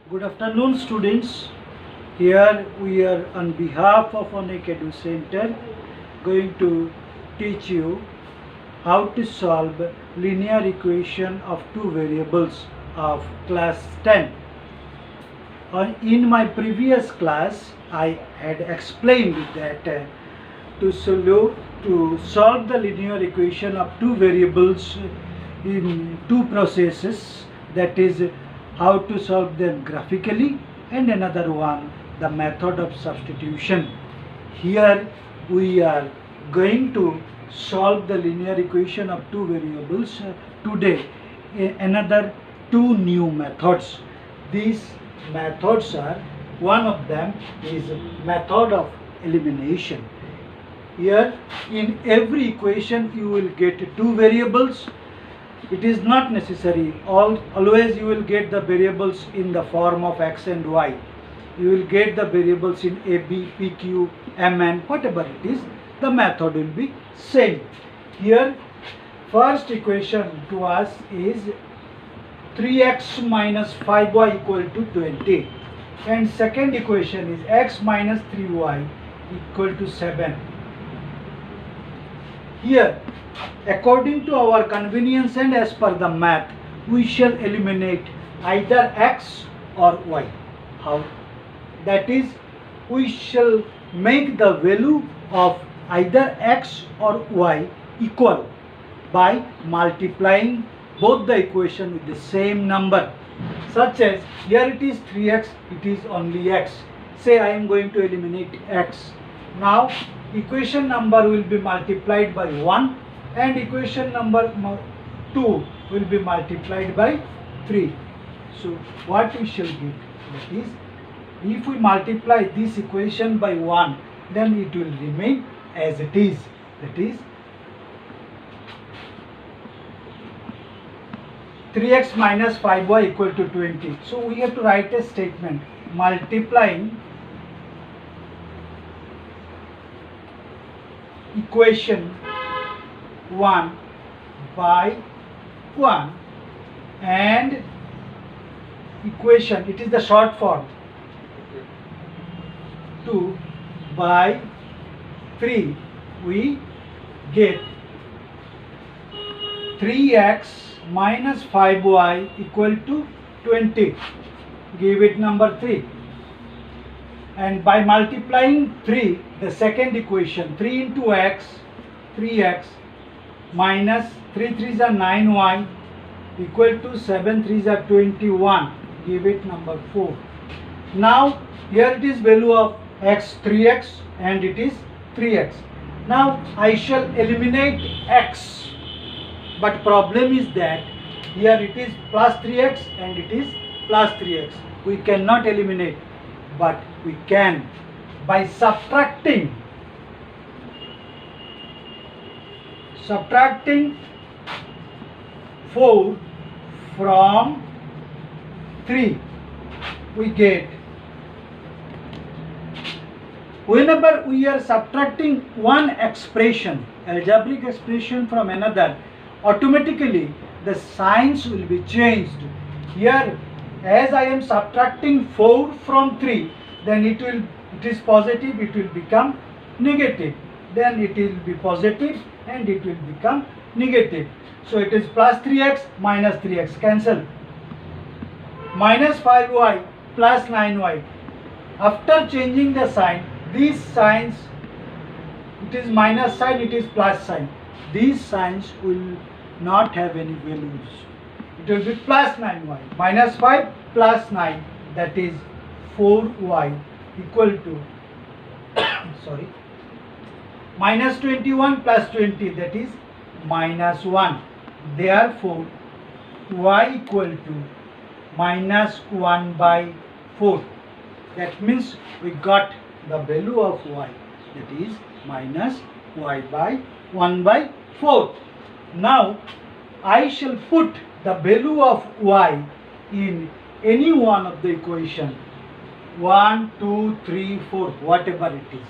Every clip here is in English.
Good afternoon, students. Here we are on behalf of Onik Edu Center going to teach you how to solve linear equation of two variables of class 10. In my previous class, I had explained that to solve the linear equation of two variables in two processes, that is how to solve them graphically, and another one, the method of substitution. Here we are going to solve the linear equation of two variables today. Another two new methods. These methods are, one of them is method of elimination. Here in every equation you will get two variables. It is not necessary always you will get the variables in the form of x and y. You will get the variables in a, b, p, q, m, n, whatever it is, the method will be same. Here first equation to us is 3x minus 5y equal to 20, and second equation is x minus 3y equal to 7. Here, according to our convenience and as per the math, we shall eliminate either x or y. How? That is, we shall make the value of either x or y equal by multiplying both the equation with the same number. Such as, here it is 3x, it is only x. Say I am going to eliminate x. Now equation number will be multiplied by 1 and equation number 2 will be multiplied by 3. So what we shall get? That is, if we multiply this equation by 1, then it will remain as it is. That is 3x minus 5y equal to 20. So we have to write a statement multiplying equation 1 by 1 and equation, it is the short form, 2 by 3, we get 3x minus 5y equal to 20. Give it number 3. And by multiplying 3, the second equation, 3 into x, 3x minus 3 3s are 9y equal to 7 3s are 21. Give it number 4. Now here it is value of x 3x and it is 3x. Now I shall eliminate x, but problem is that here it is plus 3x and it is plus 3x. We cannot eliminate, but we can by subtracting 4 from 3. We get, whenever we are subtracting one expression, algebraic expression from another, automatically the signs will be changed. Here, as I am subtracting 4 from 3, then it is positive, it will become negative. Then it will be positive and it will become negative. So it is plus 3x minus 3x, cancel. Minus 5y plus 9y. After changing the sign, these signs, it is minus sign, it is plus sign. These signs will not have any values. It will be plus 9y. Minus 5 plus 9, that is 4y equal to sorry, minus 21 plus 20, that is minus 1. Therefore y equal to minus 1 by 4. That means we got the value of y, that is minus y by 1 by 4. Now I shall put the value of y in any one of the equation, 1, 2, 3, 4, whatever it is.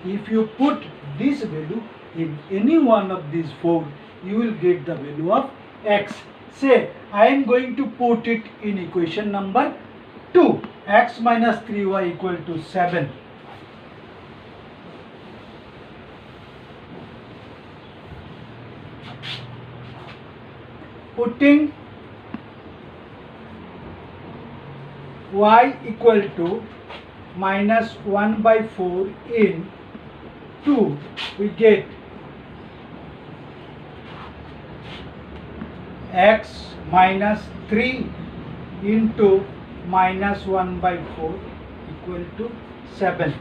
If you put this value in any one of these 4, you will get the value of x. Say I am going to put it in equation number 2. X minus 3y equal to 7. Putting y equal to minus 1 by 4 in 2, we get x minus 3 into minus 1 by 4 equal to 7,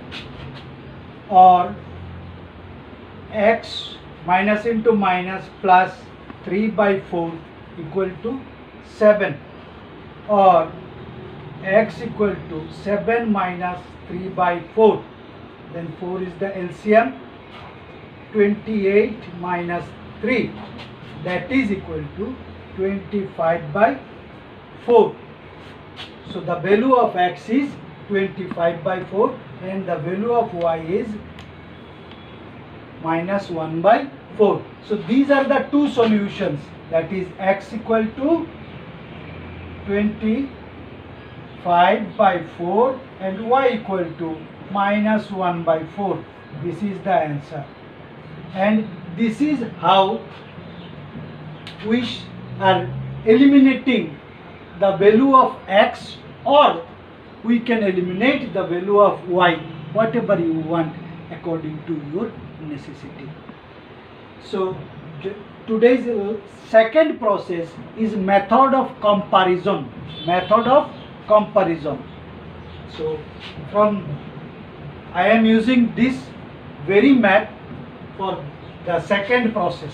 or x minus into minus plus 3 by 4 equal to 7, or x equal to 7 minus 3 by 4, then 4 is the LCM, 28 minus 3, that is equal to 25 by 4. So the value of x is 25 by 4 and the value of y is minus 1 by 4. So these are the two solutions, that is x equal to 25 by 4 and y equal to minus 1 by 4. This is the answer, and this is how we are eliminating the value of x, or we can eliminate the value of y, whatever you want according to your necessity. So today's second process is method of comparison. Method of comparison. So I am using this very math for the second process.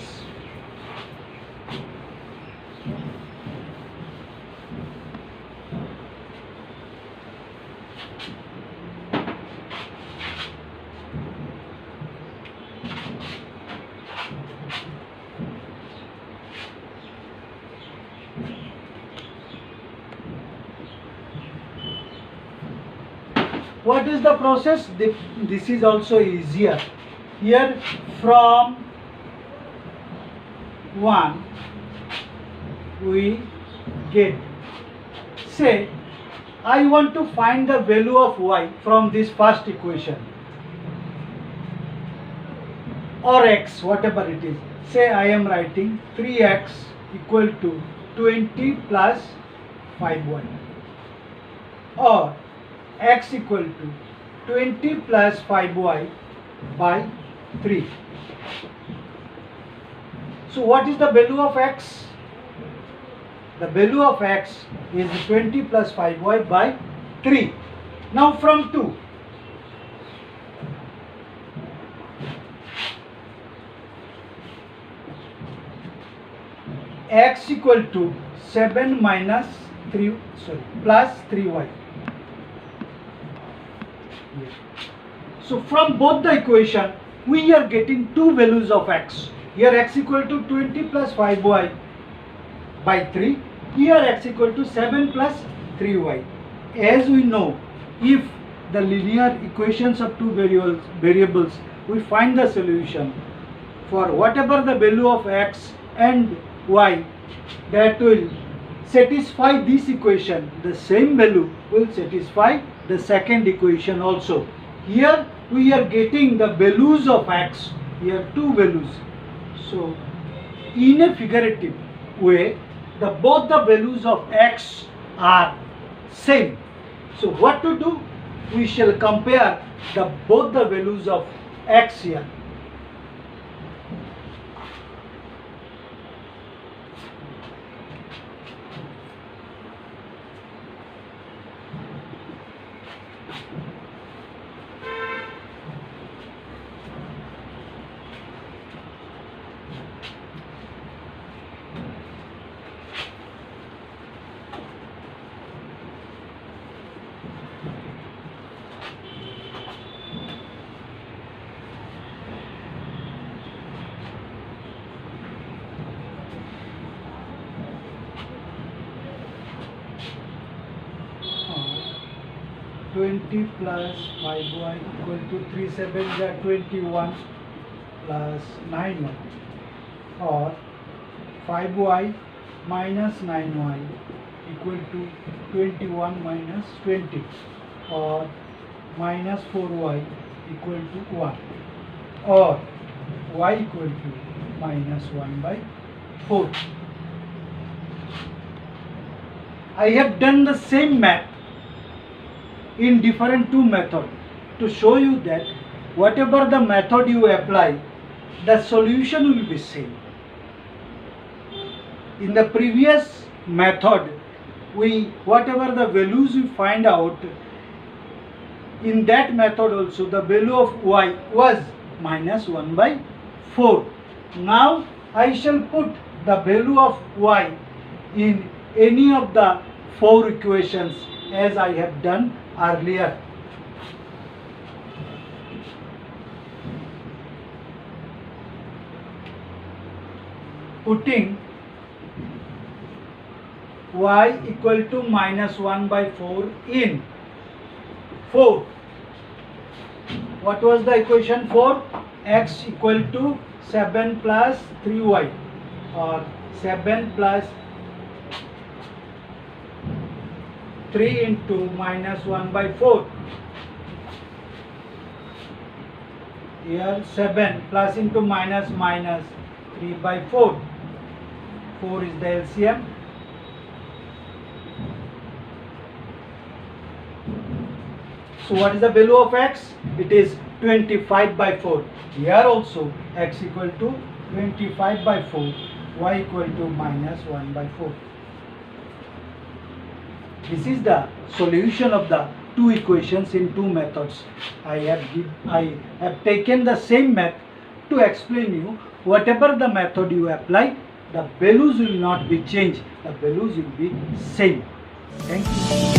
What is the process? This is also easier. Here from 1 we get, say I want to find the value of y from this first equation, or x, whatever it is. Say I am writing 3x equal to 20 plus 5y, or x equal to 20 plus 5y by 3. So what is the value of x? The value of x is 20 plus 5y by 3. Now from 2, x equal to 7 minus 3, plus 3y. So from both the equation we are getting two values of x. Here x equal to 20 plus 5y by 3. Here x equal to 7 plus 3y. As we know, if the linear equations of two variables, we find the solution for whatever the value of x and y that will satisfy this equation, the same value will satisfy the second equation also. Here we are getting the values of x, here two values. So in a figurative way, both the values of x are same. So what to do? We shall compare both the values of x here. Uh, 20 plus 5y equal to 3 7s are 21 plus 9y, or 5y minus 9y equal to 21 minus 20, or minus 4y equal to 1, or y equal to minus 1 by 4. I have done the same math in different two methods to show you that whatever the method you apply, the solution will be same. In the previous method, whatever the values we find out, in that method also the value of y was minus 1 by 4. Now I shall put the value of y in any of the 4 equations as I have done earlier. Putting y equal to minus 1 by 4 in 4. What was the equation for? X equal to 7 plus 3y, or 7 plus 3 into minus 1 by 4. Here 7 plus into minus minus 3 by 4. 4 is the LCM. So what is the value of x? It is 25 by 4. Here also x equal to 25 by 4, y equal to minus 1 by 4. This is the solution of the two equations in two methods. I have taken the same method to explain you whatever the method you apply, the values will not be changed. The values will be same. Thank you.